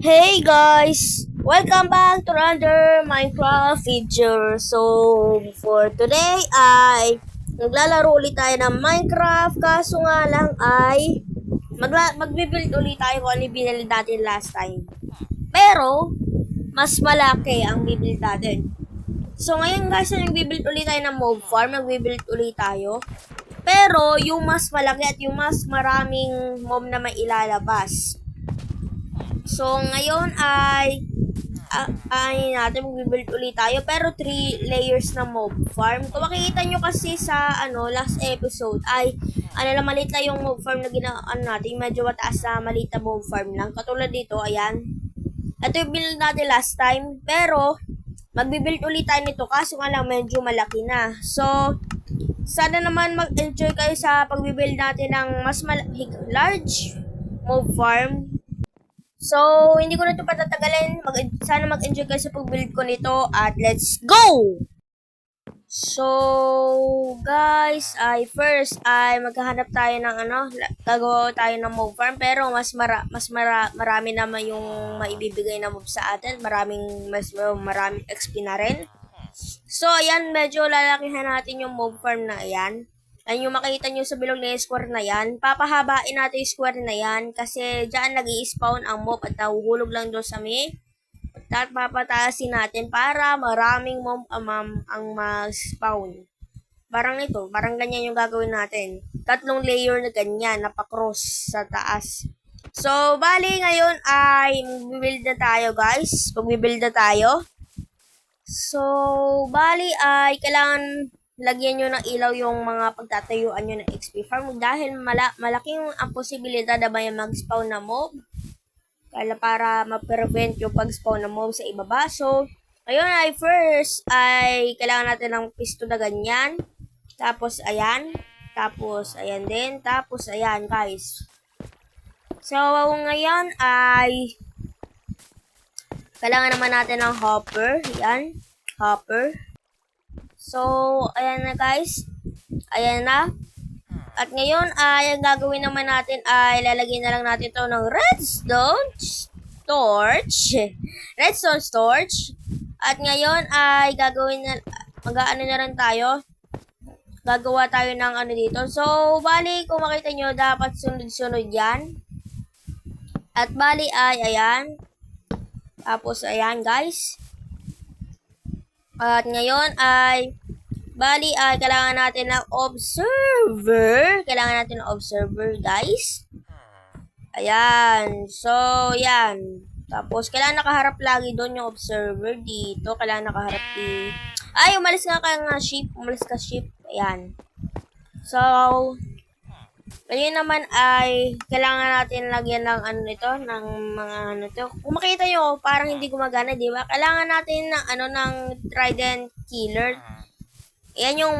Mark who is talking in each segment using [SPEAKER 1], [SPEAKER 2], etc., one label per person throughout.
[SPEAKER 1] Hey guys! Welcome back to another Minecraft video. So, for today ay naglalaro ulit tayo ng Minecraft. Kaso nga lang ay magbibuild ulit tayo kung ano yung binili natin last time. Pero, mas malaki ang bibuild natin. So, ngayon guys, nagbibuild ulit tayo ng mob farm. Nagbibuild ulit tayo. Pero, yung mas malaki at yung mas maraming mob na may ilalabas. So, ngayon ay natin mag-build ulit tayo pero 3 layers na mob farm. Kung makikita nyo kasi sa last episode ay maliit lang yung mob farm na natin, medyo mataas na maliit na mob farm lang. Katulad dito, ayan. Ito yung build natin last time pero magbi-build ulit tayo nito kaso nga lang medyo malaki na. So, sana naman mag-enjoy kayo sa pagbi-build natin ng mas large mob farm. So, hindi ko na ito patatagalin. Sana mag-enjoy kayo sa pag-build ko nito. At let's go! So, guys, first ay maghahanap tayo ng gagawa tayo ng mob farm. Pero marami naman yung maibibigay na mob sa atin. Maraming XP na rin. So, ayan, medyo lalakihan natin yung mob farm na ayan. Ayan yung makita nyo sa bilog na square na yan. Papahabain natin yung square na yan kasi dyan nag-i-spawn ang mob at nahuhulog lang doon sa may. At papataasin natin para maraming mob ang ma-spawn. Parang ito, parang ganyan yung gagawin natin. 3 layer na ganyan, napakross sa taas. So, bali ngayon ay mag-build na tayo guys. Mag-build na tayo. So, bali ay kailangan lagyan nyo ng ilaw yung mga pagtatayuan nyo ng XP farm dahil malaking ang posibilidad na may mag-spawn na mob. Kaya para ma-prevent yung pag-spawn na mob sa ibaba. So, ayun ay first ay kailangan natin ng pisto na ganyan. Tapos, ayan. Tapos, ayan din. Tapos, ayan guys. So, ngayon ay kailangan naman natin ng hopper. Ayan. Hopper. So, ayan na guys. Ayan na. At ngayon, ang gagawin naman natin ay lalagyan na lang natin ito ng redstone torch. Redstone torch. At ngayon ay gagawin na, mag-aano na rin tayo. Gagawa tayo ng dito. So, bali, kung makita nyo, dapat sunod-sunod yan. At bali ay, ayan. Tapos, ayan guys. At ngayon ay bali ay kailangan natin ng observer. Kailangan natin ng observer, guys. Ayan. So, yan. Tapos, kailangan nakaharap lagi doon yung observer dito. Kailangan nakaharap di. Ay, umalis nga sheep. Umalis ka sheep. Ayan. So, ngayon naman ay kailangan natin lagyan ng ng mga to. Kung makita nyo, parang hindi gumagana, di ba? Kailangan natin ng trident killer. Yan yung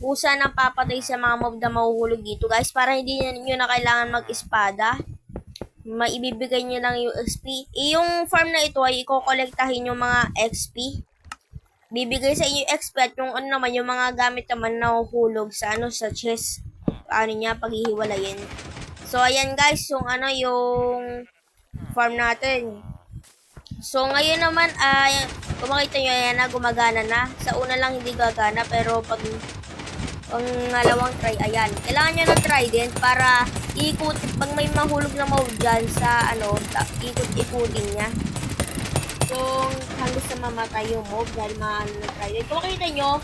[SPEAKER 1] usa ng papatay sa mga mob na mahuhulog dito, guys, para hindi niyo na kailangan mag-espada. Maibibigay niyo lang yung XP. Yung farm na ito ay ikokolektahin yung mga XP. Bibigay sa inyo XP at yung naman yung mga gamit naman na nahuhulog sa sa chest. Paano niya paghihiwalayin. So, ayan guys, yung yung farm natin. So, ngayon naman ay, kung makita nyo, ayan na, gumagana na. Sa una lang hindi gagana, pero pag ngalawang try, ayan. Kailangan nyo ng trident para pag may mahulog na mob dyan sa, ikot-ikutin niya. So, hanggang sa mamatay yung mob dahil ng trident. Kung makita nyo,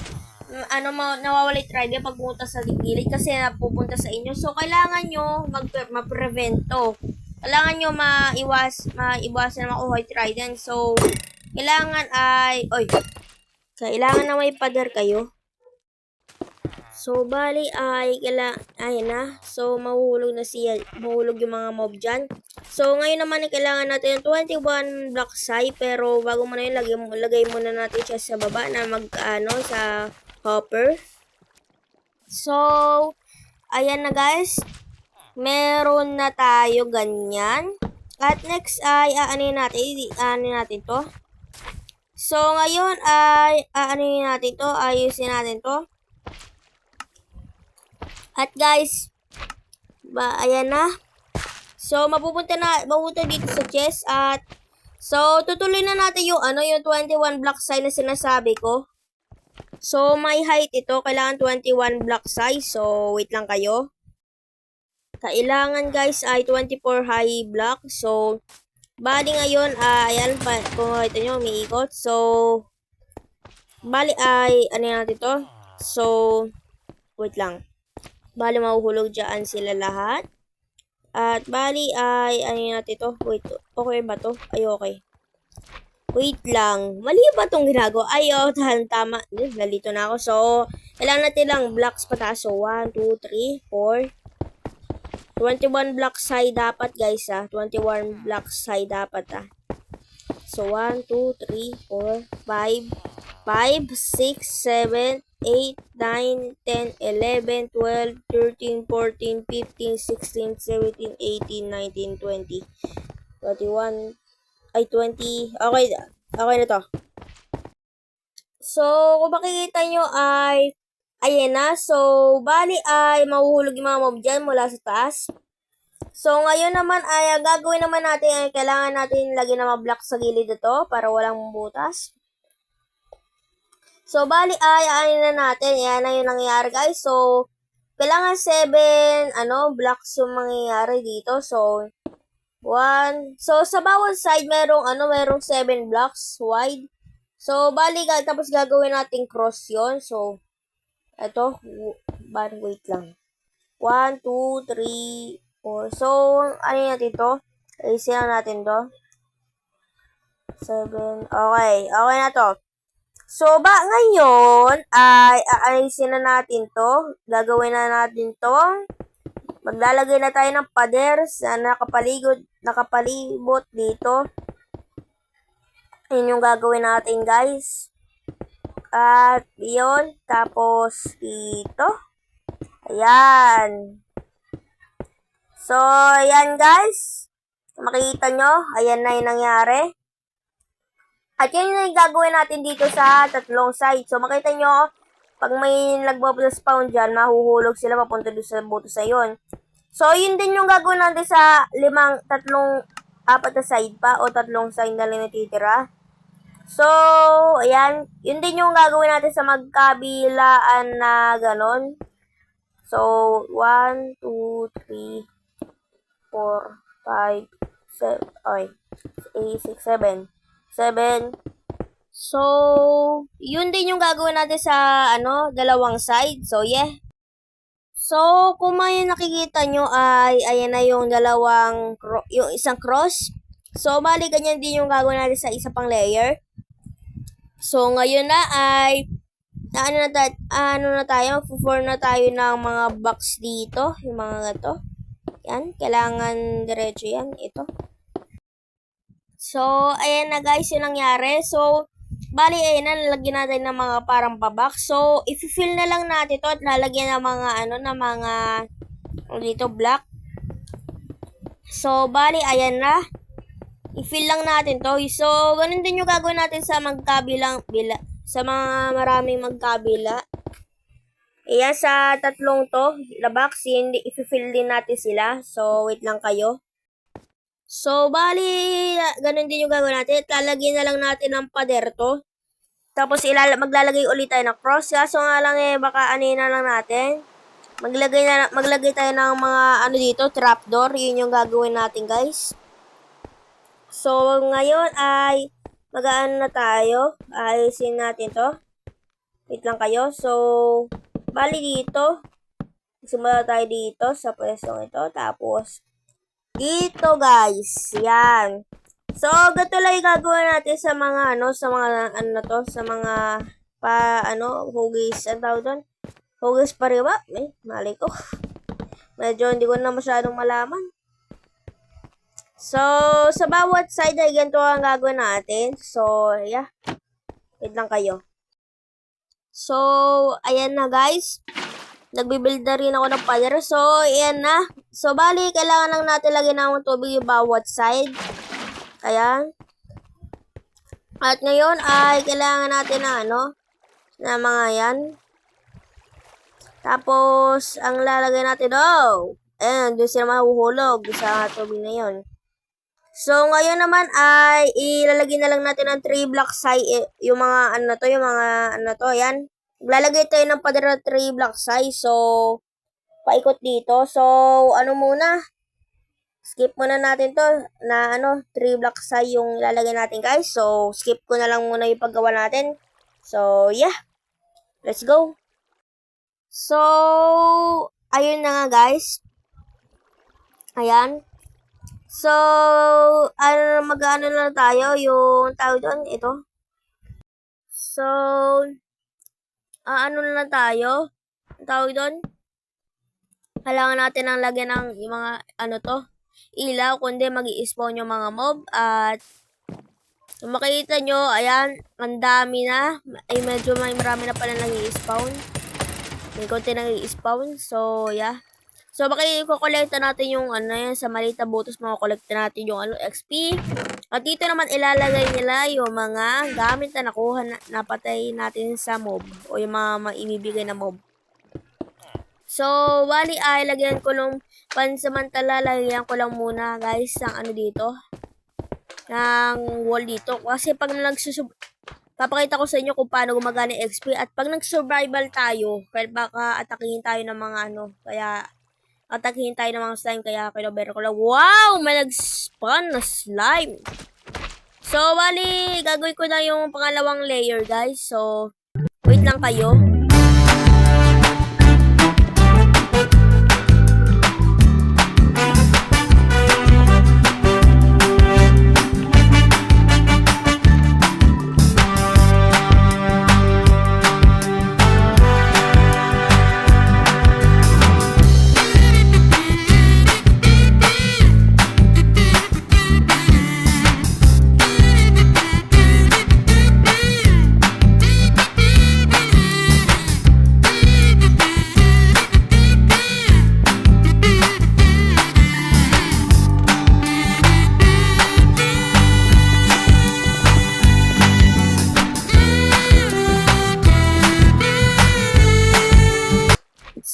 [SPEAKER 1] nawawala yung trident pag pumunta sa gilid kasi napupunta sa inyo. So, kailangan nyo ma-prevent to. Kailangan nyo maiwasan na makuha yung trident. So, kailangan kailangan na may pader kayo. So, bali ayan na. So, mahulog yung mga mob dyan. So, ngayon naman kailangan natin yung 21 block sai. Pero, bago mo na yun, lagay muna natin siya sa baba na sa hopper. So, ayan na guys. Meron na tayo ganyan. At next ay ano natin to. So, ngayon ay natin to. Ayusin natin to. At guys, ayan na. So, mapupunta dito sa chest at so, tutuloy na natin yung yung 21 block size na sinasabi ko. So, may height ito. Kailangan 21 block size. So, wait lang kayo. Kailangan guys ay 24 high block. So, bali ngayon, ayan, kung makita nyo, umiikot. So, bali ay, ano natin to? So, wait lang. Bali, mahuhulog dyan sila lahat. At bali ay, ano natin to? Wait, okay ba to? Ay, okay. Wait lang. Mali ba itong ginagawa? Ay, tama. Nalito na ako. So, kailangan natin lang blocks pataas. So, 1, 2, 3, 4. 21 blocks high dapat, guys, 21 blocks high dapat, So, 1, 2, 3, 4, 5, 6, 7, 8, 9, 10, 11, 12, 13, 14, 15, 16, 17, 18, 19, 20, 21, ay 20, okay na to. So, kung makikita nyo ay, ayan na, so, bali ay mahuhulog yung mga mob dyan mula sa taas. So, ngayon naman ay, gagawin naman natin ay kailangan natin lagyan ng mga block sa gilid ito para walang butas. So, bali ay, ano na natin, yan na yung nangyayari guys. So, kailangan 7, blocks yung mangyayari dito. So, 1, so, sa bawat side, merong 7 blocks wide. So, bali, tapos gagawin natin cross yon. So, ito, wait lang. 1, 2, 3, 4. So, ano natin to? Ayusin lang natin to. 7. Okay. Okay na to. So, ngayon, ay aayusin na natin to. Gagawin na natin to. Maglalagay na tayo ng pader sa nakapalibot dito. Yun yung gagawin natin, guys. At, yun. Tapos, dito. Ayan. So, ayan, guys. Makikita nyo, ayan na yung nangyari. At yun yung gagawin natin dito sa tatlong side. So, makita nyo, pag may nagpo-spawn dyan, mahuhulog sila papunta doon sa buto sa yun. So, yun din yung gagawin natin sa apat na side pa o tatlong side na lang natitira. So, ayan. Yun din yung gagawin natin sa magkabilaan na ganon. So, 1, 2, 3, 4, 5, 7, okay. 8, 6, 7. 7. So, yun din yung gagawin natin sa, dalawang side. So, yeah. So, kung may nakikita nyo ay, ayan na yung yung isang cross. So, bali, ganyan din yung gagawin natin sa isa pang layer. So, ngayon na ay, ano na tayo, form na tayo ng mga box dito. Yung mga gato. Yan, kailangan diretso yan. Ito. So, ayan na guys, yung nangyari. So, bali, ayan na, lalagyan natin ng mga parang pabox. So, i-fill na lang natin to at lalagyan ng mga, dito, black. So, bali, ayan na. I-fill lang natin to. So, ganun din yung gagawin natin sa sa mga maraming magkabila. Ayan, sa tatlong to, the box, i-fill din natin sila. So, wait lang kayo. So, bali, ganun din yung gagawin natin. Lalagyan na lang natin ng pader to. Tapos, maglalagay ulit tayo ng cross. So, nga lang baka na lang natin. Maglagay tayo ng mga, dito, trapdoor. Yun yung gagawin natin, guys. So, ngayon ay na tayo. Ayusin natin to. Wait lang kayo. So, bali dito. Simula tayo dito sa pwestong ito. Tapos, dito guys. Yan. So, gato lang yung gagawin natin sa mga, sa mga, hugis, ang tawag doon? Hugis pariwa. Mali ko. Medyo hindi ko na masyadong malaman. So, sa bawat side ay ganito ang gagawin natin. So, yeah. Wait lang kayo. So, ayan na guys. Nagbibuild na rin ako ng pader. So, ayan na. So, bali, kailangan lang natin lagyan ng tubig yung bawat side. Ayan. At ngayon ay kailangan natin na mga yan. Tapos, ang lalagay natin, Ayan, doon sila mahuhulog sa tubig na yun. So, ngayon naman ay ilalagay na lang natin ng 3 block size, yung mga ano to, yung mga ano to, ayan. Lalagay tayo ng padara 3 block size. So, paikot dito. So, ano muna, skip muna natin to na ano, 3 block size yung ilalagay natin guys. So, skip ko na lang muna yung paggawa natin. So, yeah. Let's go. So, ayun na nga guys. Ayan. So, mag-ano na tayo, yung tawag doon, ito. So, ano na lang tayo, tawag doon. Kailangan natin ang lagyan ng yung mga, ano to, ilaw, kundi mag-i-spawn yung mga mob. At, kung makikita nyo, ayan, ang dami na. Ay, medyo marami na pala nag-i-spawn. May konti nag-i-spawn. So, yeah. So, i-kolekta natin yung ano yan, sa maliit na butos, kolekta natin yung ano, XP. At dito naman ilalagay nila yung mga gamit na nakuha na napatay natin sa mob. O yung mga maibibigay na mob. So, bali ay lagyan ko lang, pansamantala, lagyan ko lang muna guys, ng ano dito. Ng wall dito. Kasi pag papakita ko sa inyo kung paano gumagana XP. At pag nag-survival tayo, baka atakihin tayo ng mga ano. Kaya, atakihin tayo ng mga slime, kaya kinobero ko lang. Wow! May nag-spawn na slime. So, bali, gagawin ko na yung pangalawang layer, guys. So, wait lang kayo.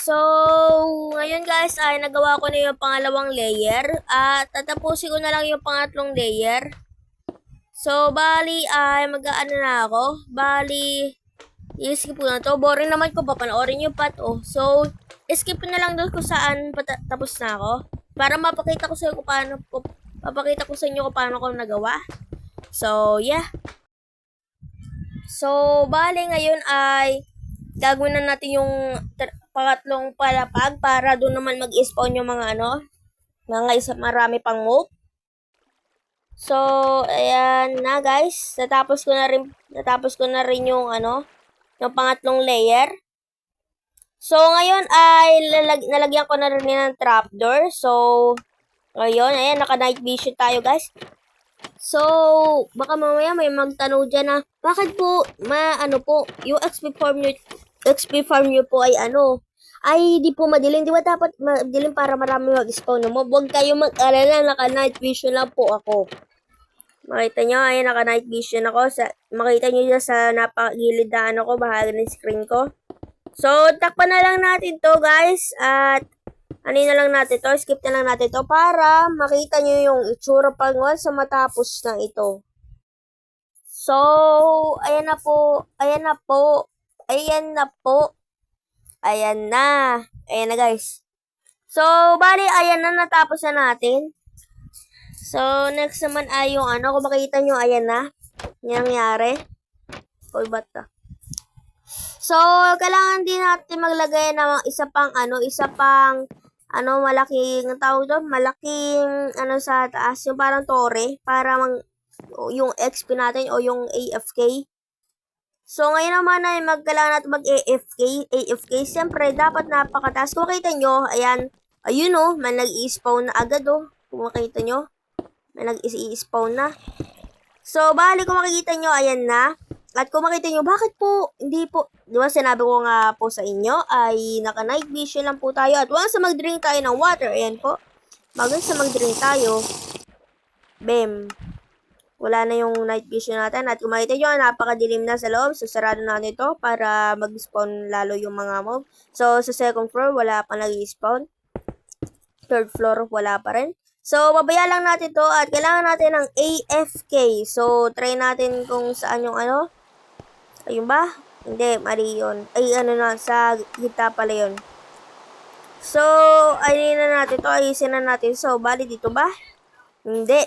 [SPEAKER 1] So, ngayon guys ay nagawa ko na yung pangalawang layer at tatapusin ko na lang yung pangatlong layer. So, bali ay mag-aano na ako. Bali, i-skip ko na to. Boring naman ko, papanoorin yung pat oh. So, skip na lang doon kung saan tapos na ako. Para mapakita ko sa inyo kung paano ko nagawa. So, yeah. So, bali ngayon ay gagawin na natin yung pangatlong palapag para doon naman mag-spawn yung mga ano, marami pang mob. So, ayan na guys. Natapos ko na rin yung ano, yung pangatlong layer. So, ngayon ay nalagyan ko na rin ng trapdoor. So, ngayon, ayan, naka-night vision tayo guys. So, baka mamaya may magtanong dyan na, bakit po, yung XP farm nyo po ay ay di po madilim. Di ba dapat madilim para marami mag-spawn mo? Huwag kayo mag-alala, naka-night vision lang po ako. Makita nyo, ayan, naka-night vision ako. Makita nyo dyan sa napakagilid na ano ko, bahagi ng screen ko. So, takpan na lang natin to guys. At, na lang natin to, skip na lang natin to para makita nyo yung itsura pag once sa matapos na ito. So, ayan na po. Ayan na guys. So, bali, ayan na, natapos na natin. So, next naman ay yung kung makita nyo, ayan na. Yung nangyari. Uy, bata. So, kailangan din natin maglagay ng isa pang malaking tawag doon, malaking sa taas, yung parang tore, para yung XP natin o yung AFK. So, ngayon naman ay kailangan natin AFK. Siyempre, dapat napakataas. Kung makita nyo, ayan, ayun may nag-i-spawn na agad Kung makita nyo, may nag-i-spawn na. So, bali kung makikita nyo, ayan na. At kung makita nyo, bakit po, hindi po, di ba sinabi ko nga po sa inyo, ay naka-night vision lang po tayo. At once mag-drink tayo ng water, ayan po. Bago sa mag-drink tayo, bam. Wala na yung night vision natin. At kung makita nyo, napakadilim na sa loob. So, sarado na ito para mag-spawn lalo yung mga mob. So, sa second floor, wala pang nag-spawn. third floor, wala pa rin. So, babaya lang natin to at kailangan natin ng AFK. So, try natin kung saan yung ano. Ayun ba? Hindi, mali yun. Ay, ano na, sa gitna pala yun. So, ayun na natin to. Ayusin na natin. So, bali dito ba? Hindi.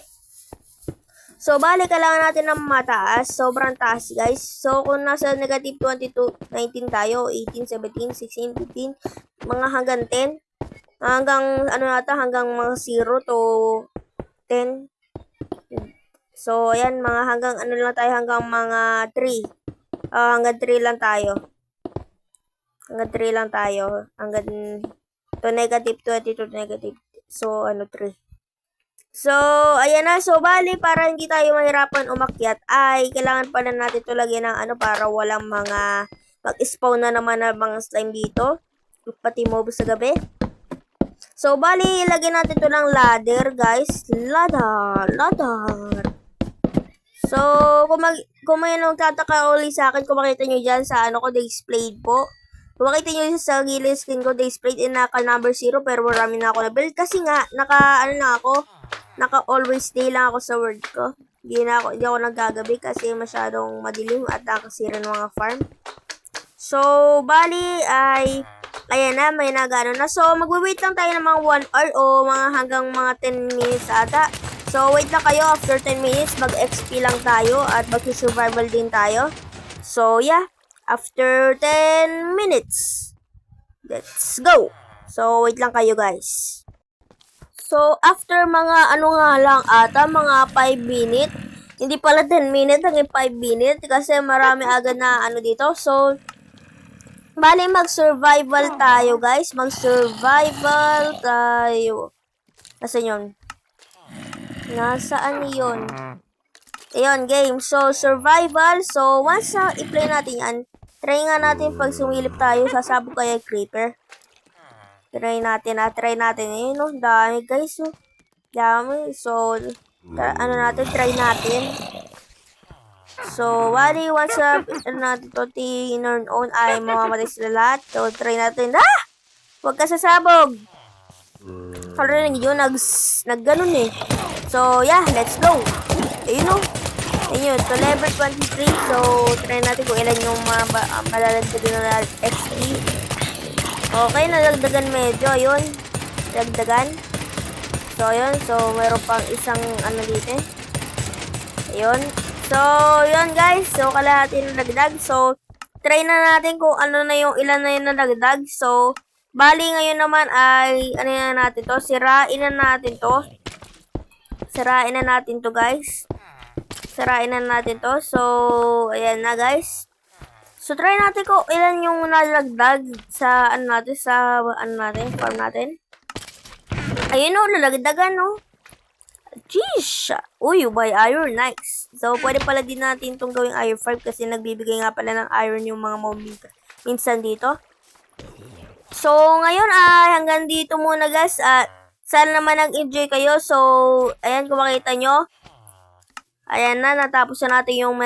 [SPEAKER 1] So, bali, kailangan natin ng mataas. Sobrang taas, guys. So, kung nasa negative 22, 19 tayo, 18, 17, 16, 15, mga hanggang 10. Hanggang, ano nata, hanggang mga 0 to 10. So, ayan, mga hanggang, ano lang tayo, hanggang mga 3. Hanggang 3 lang tayo. Hanggang 3 lang tayo. Hanggang, to negative 20 to negative. So, 3. So, ayan na. So, bali, para hindi tayo mahirapan umakyat, ay, kailangan pala natin ito lagyan ng para walang mga, mag-spawn na naman ng mga slime dito. Pati mob sa gabi. So, bali, ilagay natin ito ng ladder, guys. Ladder. So, kung may nagtataka uli sa akin, kung makita nyo dyan sa ko, displayed po. Kung makita nyo sa gilid screen ko, displayed in naka number 0, pero marami na ako na-build. Kasi nga, naka always day lang ako sa word ko. Hindi ako naggagabi kasi masyadong madilim at nakasira ng mga farm. So, bali ay, ayan na, may nagano na. So, magwe-wait lang tayo ng mga 1 hour o mga hanggang mga 10 minutes ata. So, wait lang kayo. After 10 minutes, mag-XP lang tayo at mag-survival din tayo. So, yeah. After 10 minutes, let's go. So, wait lang kayo, guys. So, after mga mga 5 minutes, hindi pala 10 minutes, hanggang 5 minutes kasi marami agad na dito. So, bali, mag-survival tayo, guys. Mag-survival tayo. Nasaan yun? Nasaan yun? Ayun, game. So, survival. So, once na i-play natin yan, try nga natin pag sumilip tayo, sasabog kaya creeper. Try natin. Ayun, no? Dami, guys. No? Dami. So, try natin. So, wali, once natin to tinurn on, ay mamamatay sila lahat. So, try natin. Huwag ka sasabog! Karinig yun, nagganon eh. So, yeah, let's go. Ayun o. Ayun, to level 23. So, try natin kung ilan yung malalagdagan na XP. Okay, nalagdagan medyo. Ayun, dagdagan. So, ayun. So, meron pang isang dito. Ayun. So, yun guys. So, kalahati na nagdag. So, try na natin kung ilan na yung nalagdag. So, bali ngayon naman ay, na natin to? Sirain na natin to, guys. Sirain na natin to. So, ayan na, guys. So, try natin kung ilan yung nalagdag sa, farm natin. Ayun o, nalagdagan, no? Jeez! Uy, buy iron. Nice. So, pwede pala din natin itong gawing iron 5 kasi nagbibigay nga pala ng iron yung mga minsan dito. So, ngayon hanggang dito muna, guys. Sana naman nag-enjoy kayo. So, ayan, kung makita nyo. Ayan na, natapos na natin yung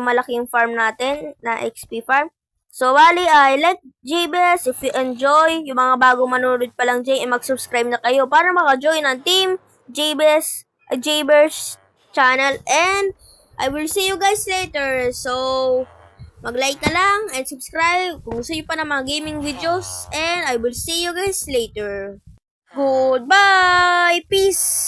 [SPEAKER 1] malaking farm natin na XP farm. So, bali, like JBS, if you enjoy, yung mga bagong manonood pa lang dyan, mag-subscribe na kayo para maka-join ng team JBS channel. And, I will see you guys later. So, mag-like na lang and subscribe kung gusto nyo pa ng mga gaming videos. And, I will see you guys later. Goodbye! Peace!